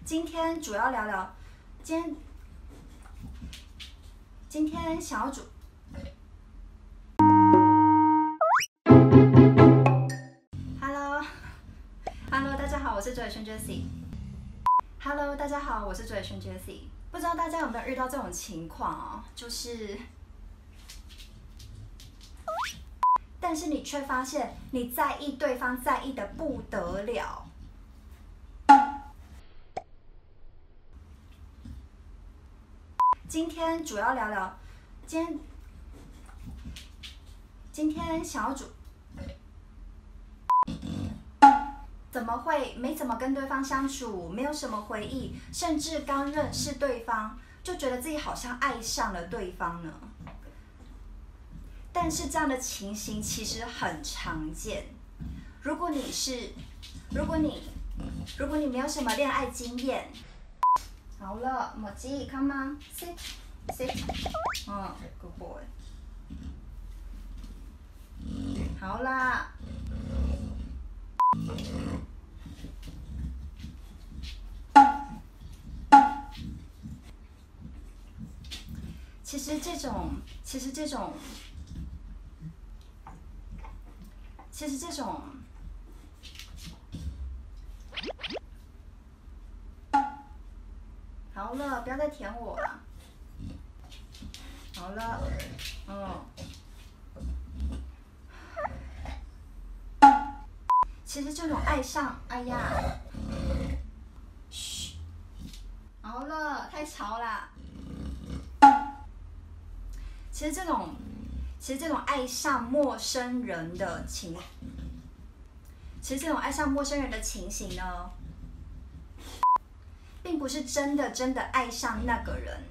今天主要聊聊，今天想要Hello，大家好，我是周伟轩 Jessie。Hello， 大家好，我是周伟轩 Jessie。不知道大家有没有遇到这种情况哦？但是你却发现你在意对方在意的不得了。今天主要聊聊，今天想要怎么会没怎么跟对方相处，没有什么回忆，甚至刚认识对方就觉得自己好像爱上了对方呢？但是这样的情形其实很常见。如果你没有什么恋爱经验，好了，莫急 ，come on sit， good boy。好啦。其实这种，好了，不要再舔我了。好了，其实这种爱上，哎呀，嘘，好了，太吵啦。其实这种爱上陌生人的情形呢，并不是真的爱上那个人，